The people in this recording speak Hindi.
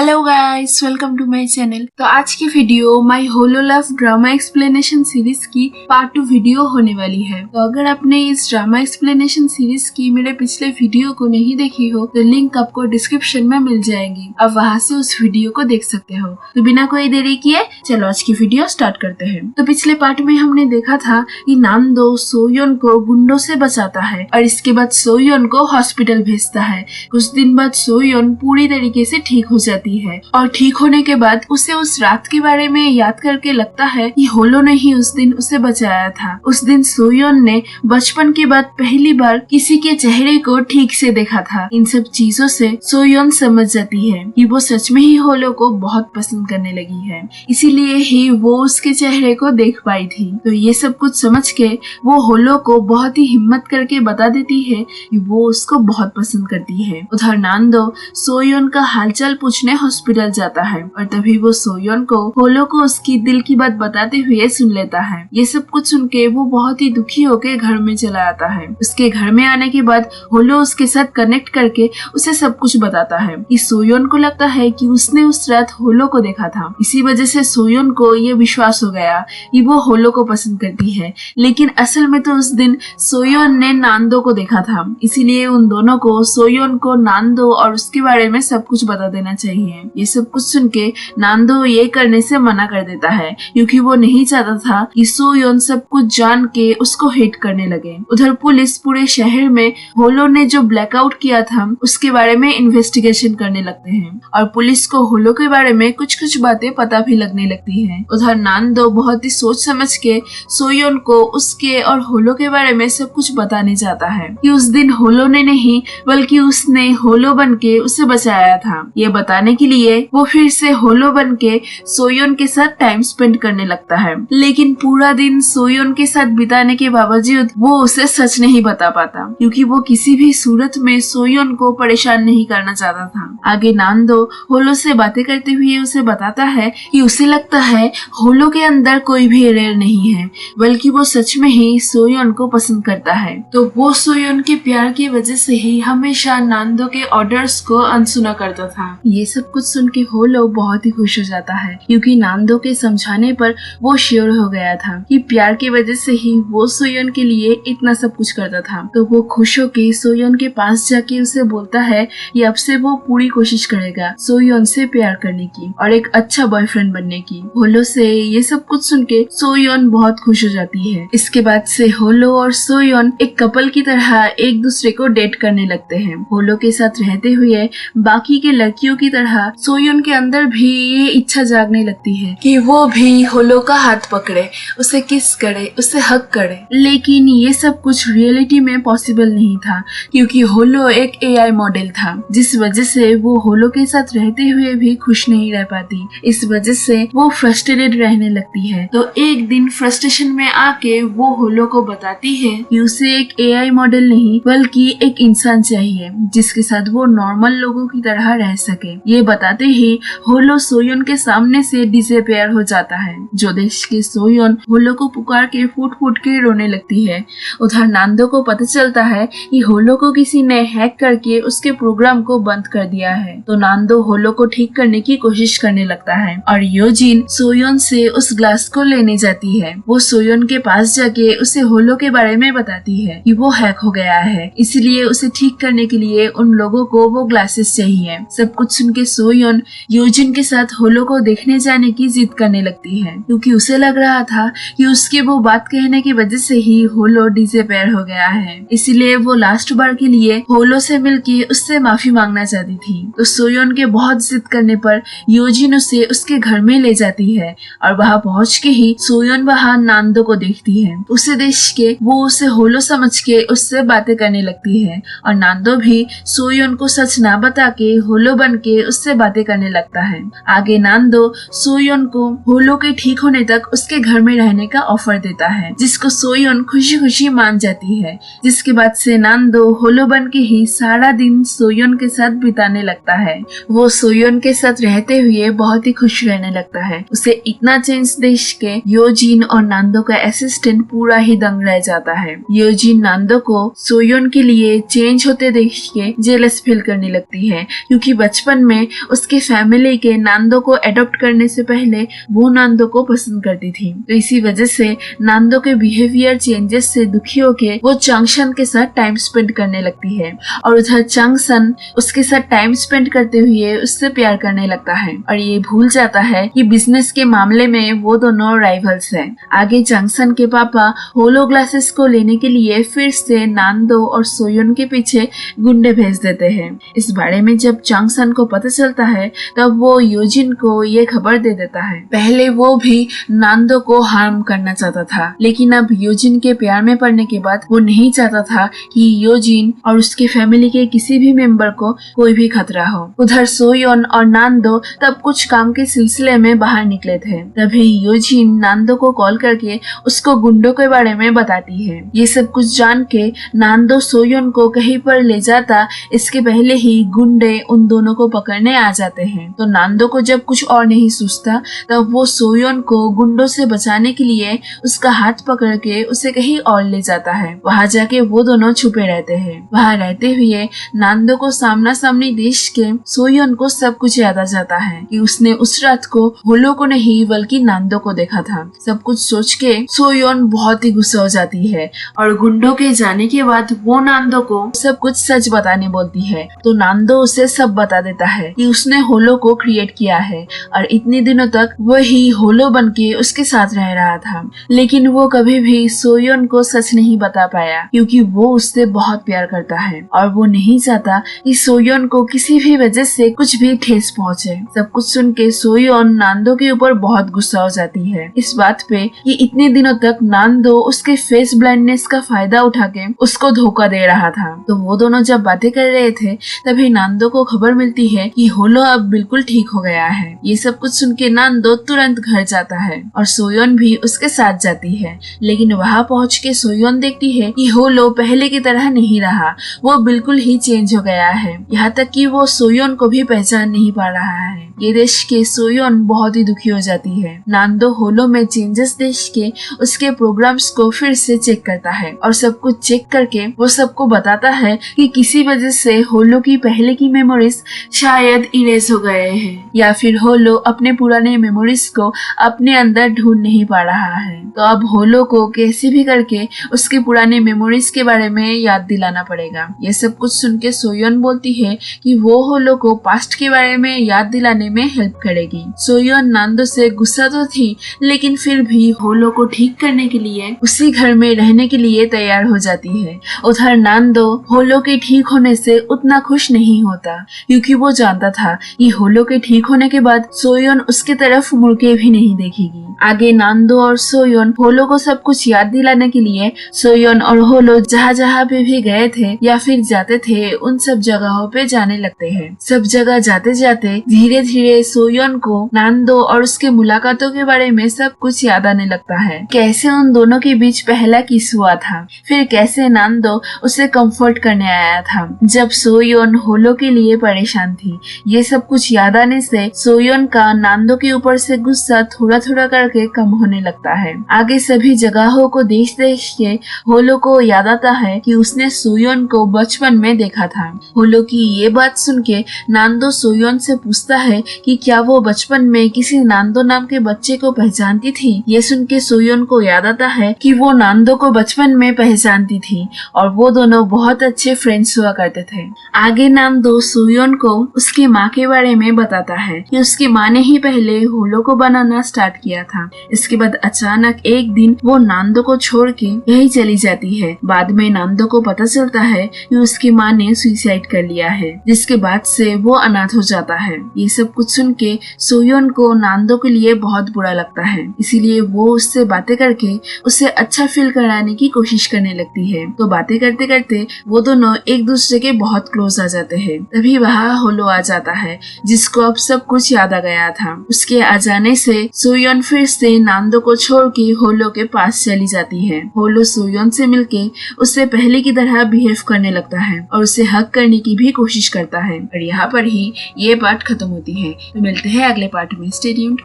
Hello guys, welcome to my channel. तो आज की video my holo love drama explanation series की पार्ट 2 वीडियो होने वाली है। तो अगर आपने इस ड्रामा एक्सप्लेनेशन सीरीज की मेरे पिछले वीडियो को नहीं देखी हो तो लिंक आपको डिस्क्रिप्शन में मिल जाएगी, आप वहां से उस वीडियो को देख सकते हो। तो बिना कोई देरी किए चलो आज की वीडियो स्टार्ट करते हैं। तो पिछले पार्ट में हमने देखा था कि नांदो सोयोन को गुंडों से बचाता है और इसके बाद सोयोन को हॉस्पिटल भेजता है। कुछ दिन बाद सोयोन पूरी तरीके से ठीक हो जाती है और ठीक होने के बाद उसे उस रात के बारे में याद करके लगता है कि होलो ने ही उस दिन उसे बचाया था। उस दिन सोयोन ने बचपन के बाद पहली बार किसी के चेहरे को ठीक से देखा था। इन सब चीजों से सोयोन समझ जाती है कि वो सच में ही होलो को बहुत पसंद करने लगी है, इसीलिए ही वो उसके चेहरे को देख पाई थी। तो ये सब कुछ समझ के वो होलो को बहुत ही हिम्मत करके बता देती है कि वो उसको बहुत पसंद करती है। उधर नांदो सोयोन का हालचाल पूछने हॉस्पिटल जाता है और तभी वो सोयोन को होलो को उसकी दिल की बात बताते हुए सुन लेता है। ये सब कुछ सुन के वो बहुत ही दुखी होकर घर में चला आता है। उसके घर में आने के बाद होलो उसके साथ कनेक्ट करके उसे सब कुछ बताता है कि सोयोन को लगता है कि उसने उस रात होलो को देखा था। इसी वजह से सोयोन को ये विश्वास हो गया कि वो होलो को पसंद करती है, लेकिन असल में तो उस दिन सोयोन ने नांदो को देखा था। इसीलिए उन दोनों को सोयोन को नांदो और उसके बारे में सब कुछ बता देना चाहिए। ये सब कुछ सुन के नांदो ये करने से मना कर देता है क्योंकि वो नहीं चाहता था कि सोयोन सब कुछ जान के उसको हेट करने लगे। उधर पुलिस पूरे शहर में होलो ने जो ब्लैकआउट किया था उसके बारे में इन्वेस्टिगेशन करने लगते हैं और पुलिस को होलो के बारे में कुछ कुछ बातें पता भी लगने लगती है। उधर नांदो बहुत ही सोच समझ के सोयोन को उसके और होलो के बारे में सब कुछ बताने जाता है कि उस दिन होलो ने नहीं बल्कि उसने होलो बन के उसे बचाया था। ये बताने के लिए वो फिर से होलो बन के सोयोन के साथ टाइम स्पेंड करने लगता है, लेकिन पूरा दिन सोयोन के साथ बिताने के बावजूद वो उसे सच नहीं बता पाता क्योंकि वो किसी भी सूरत में सोयोन को परेशान नहीं करना चाहता था। आगे नांदो होलो से बातें करते हुए उसे बताता है कि उसे लगता है होलो के अंदर कोई भी एरर नहीं है, बल्कि वो सच में ही सोयोन को पसंद करता है। तो वो सोयोन के प्यार की वजह से ही हमेशा नांदो के ऑर्डर्स को अनसुना करता था। ये सब कुछ सुन के होलो बहुत ही खुश हो जाता है क्योंकि नांदो के समझाने पर वो श्योर हो गया था कि प्यार की वजह से ही वो सोयोन के लिए इतना सब कुछ करता था। तो वो खुश होके सोयोन के पास जाके उसे बोलता है कि अब से वो पूरी कोशिश करेगा सोयोन से प्यार करने की और एक अच्छा बॉयफ्रेंड बनने की। होलो से ये सब कुछ सुन के सोयोन बहुत खुश हो जाती है। इसके बाद से होलो और सोयोन एक कपल की तरह एक दूसरे को डेट करने लगते हैं। होलो के साथ रहते हुए बाकी के लड़कियों की तरह सोयोन के अंदर भी ये इच्छा जागने लगती है कि वो भी होलो का हाथ पकड़े, उसे किस करे, उसे हक करे। लेकिन ये सब कुछ रियलिटी में पॉसिबल नहीं था क्योंकि होलो एक एआई मॉडल था, जिस वजह से वो होलो के साथ रहते हुए भी खुश नहीं रह पाती। इस वजह से वो फ्रस्ट्रेटेड रहने लगती है। तो एक दिन फ्रस्ट्रेशन में आके वो होलो को बताती है कि उसे एक एआई मॉडल नहीं बल्कि एक इंसान चाहिए जिसके साथ वो नॉर्मल लोगों की तरह रह सके। ये बताते ही होलो सोयोन के सामने से डिसअपियर हो जाता है। जो देश के सोयोन होलो को पुकार के फूट फूट के रोने लगती है। उधर नांदो को पता चलता है कि होलो को किसी ने हैक करके उसके प्रोग्राम को बंद कर दिया है। तो नांदो होलो को ठीक करने की कोशिश करने लगता है और योजिन सोयोन से उस ग्लास को लेने जाती है। वो सोयोन के पास जाके उसे होलो के बारे में बताती है कि वो हैक हो गया है, इसलिए उसे ठीक करने के लिए उन लोगों को वो ग्लासेस चाहिए। सब कुछ सुन के सोयोन योजिन के साथ होलो को देखने जाने की जिद करने लगती है क्योंकि उसे लग रहा था कि उसके वो बात कहने की वजह से ही होलो डिसअपियर हो गया है, इसीलिए वो लास्ट बार के लिए होलो से मिलके उससे माफी मांगना चाहती थी। तो सोयोन के बहुत जिद करने पर योजिन उसे उसके घर में ले जाती है और वहां पहुंच के ही सोयोन वहां नांदो को देखती है। उसे देख के वो उसे होलो समझ के उससे बातें करने लगती है और नांदो भी सोयोन को सच ना बता के होलो बन के उससे बातें करने लगता है। आगे नांदो सोयोन को होलो के ठीक होने तक उसके घर में रहने का ऑफर देता है, जिसको सोयोन खुशी खुशी मान जाती है। जिसके बाद से नांदो होलो बन के ही सारा दिन सोयोन के साथ बिताने लगता है। वो सोयोन के साथ रहते हुए बहुत ही खुश रहने लगता है। उसे इतना चेंज देख के योजिन और नांदो का असिस्टेंट पूरा ही दंग रह जाता है। योजिन नांदो को सोयोन के लिए चेंज होते देख के जेलस फील करने लगती है क्योंकि बचपन में उसके फैमिली के नांदो को अडॉप्ट करने से पहले वो नांदो को पसंद करती थी। तो इसी वजह से नांदो के बिहेवियर चेंजेस से दुखी होके वो चांगशन के साथ टाइम स्पेंड करने लगती है और उधर चांगशन उसके साथ टाइम स्पेंड करते हुए उससे प्यार करने लगता है और ये भूल जाता है कि बिजनेस के मामले में वो दोनों राइवल्स हैं। आगे चांगशन के पापा होलो ग्लासेस को लेने के लिए फिर से नांदो और सोयोन के पीछे गुंडे भेज देते हैं। इस बारे में जब चांगशन को पता चलता है तब वो योजिन को ये खबर दे देता है। पहले वो भी नांदो को हार्म करना चाहता था, लेकिन अब योजिन के प्यार में पड़ने के बाद वो नहीं चाहता था कि योजिन और उसके फैमिली के किसी भी मेंबर को कोई भी खतरा हो। उधर सोयोन और नांदो तब कुछ काम के सिलसिले में बाहर निकले थे। तभी योजिन नांदो को कॉल करके उसको गुंडों के बारे में बताती है। ये सब कुछ जान के नांदो सोयोन को कहीं पर ले जाता इसके पहले ही गुंडे उन दोनों को पकड़ने आ जाते हैं। तो नांदो को जब कुछ और नहीं सूझता तब वो सोयोन को गुंडों से बचाने के लिए उसका हाथ पकड़ के उसे कहीं और ले जाता है। वहाँ जाके वो दोनों छुपे रहते हैं। वहाँ रहते हुए नांदो को सामना सामनी देश के सोयोन को सब कुछ याद आ जाता है कि उसने उस रात को होलो को नहीं बल्कि नांदो को देखा था। सब कुछ सोच के सोयोन बहुत ही गुस्सा हो जाती है और गुंडों के जाने के बाद वो नांदो को सब कुछ सच बताने बोलती है। तो नांदो उसे सब बता देता है कि उसने होलो को क्रिएट किया है और इतने दिनों तक वही होलो बनके उसके साथ रह रहा था। लेकिन वो कभी भी सोयोन को सच नहीं बता पाया क्योंकि वो उससे बहुत प्यार करता है और वो नहीं चाहता कि सोयोन को किसी भी वजह से कुछ भी ठेस पहुंचे। सब कुछ सुन के सोयोन नांदो के ऊपर बहुत गुस्सा हो जाती है इस बात पे कि इतने दिनों तक नांदो उसके फेस ब्लाइंडनेस का फायदा उठा के उसको धोखा दे रहा था। तो वो दोनों जब बातें कर रहे थे तभी नांदो को खबर मिलती है कि होलो अब बिल्कुल ठीक हो गया है। ये सब कुछ सुन के नांदो तुरंत घर जाता है और सोयोन भी उसके साथ जाती है। लेकिन वहाँ पहुँच के सोयोन देखती है कि होलो पहले की तरह नहीं रहा, वो बिल्कुल ही चेंज हो गया है। यहाँ तक कि वो सोयोन को भी पहचान नहीं पा रहा है। ये देख के सोयोन बहुत ही दुखी हो जाती है। नांदो होलो में चेंजेस देख के उसके प्रोग्राम्स को फिर से चेक करता है और सब कुछ चेक करके वो सबको बताता है कि किसी वजह से होलो की पहले की मेमोरीज शायद इरेज हो गए हैं या फिर होलो अपने पुराने मेमोरीज को अपने अंदर ढूंढ नहीं पा रहा है। तो अब होलो को कैसे भी करके उसके पुराने मेमोरीज के बारे में याद दिलाना पड़ेगा। ये सब कुछ सुन के सोयोन बोलती है कि वो होलो को पास्ट के बारे में याद दिलाने में हेल्प करेगी। सोयोन नांदो से गुस्सा तो थी लेकिन फिर भी होलो को ठीक करने के लिए उसी घर में रहने के लिए तैयार हो जाती है। उधर नांदो होलो के ठीक होने से उतना खुश नहीं होता क्योंकि वो जानता था कि होलो के ठीक होने के बाद सोयोन उसके तरफ मुड़ के भी नहीं देखेगी। आगे नांदो और सोयोन होलो को सब कुछ याद दिलाने के लिए सोयोन और होलो जहाँ जहाँ पे भी गए थे या फिर जाते थे उन सब जगहों पे जाने लगते हैं। सब जगह जाते जाते धीरे धीरे सोयोन को नांदो और उसके मुलाकातों के बारे में सब कुछ याद आने लगता है। कैसे उन दोनों के बीच पहला किस हुआ था, फिर कैसे नांदो उसे कंफर्ट करने आया था जब सोयोन होलो के लिए परेशान थी। ये सब कुछ याद आने से सोयोन का नांदो के ऊपर से गुस्सा थोड़ा थोड़ा करके कम होने लगता है। आगे सभी जगहों को देख देख के होलो को याद आता है कि उसने सोयोन को बचपन में देखा था। होलो की ये बात सुन के नांदो सोयोन से पूछता है कि क्या वो बचपन में किसी नांदो नाम के बच्चे को पहचानती थी। ये सुन के सोयोन को याद आता है कि वो नांदो को बचपन में पहचानती थी और वो दोनों बहुत अच्छे फ्रेंड्स हुआ करते थे। आगे नांदो सोयोन को उसकी माँ के बारे में बताता है कि उसकी माँ ने ही पहले होलो को बनाना स्टार्ट किया था। इसके बाद अचानक एक दिन वो नांदो को छोड़ के यही चली जाती है। बाद में नांदो को पता चलता है कि उसकी माँ ने सुसाइड कर लिया है, जिसके बाद से वो अनाथ हो जाता है। ये सब कुछ सुन के सोयोन को नांदो के लिए बहुत बुरा लगता है, इसीलिए वो उससे बातें करके उसे अच्छा फील कराने की कोशिश करने लगती है। तो बातें करते करते वो दोनों एक दूसरे के बहुत क्लोज आ जाते हैं। तभी वहाँ होलो आ जाता है जिसको अब सब कुछ याद आ गया था। उसके आ जाने से सोयोन फिर से नांदो को छोड़ के होलो के पास चली जाती है। होलो सोयोन से मिलके उससे पहले की तरह बिहेव करने लगता है और उसे हक करने की भी कोशिश करता है। और यहाँ पर ही ये पार्ट खत्म होती है। तो मिलते हैं अगले पार्ट में। Stay tuned.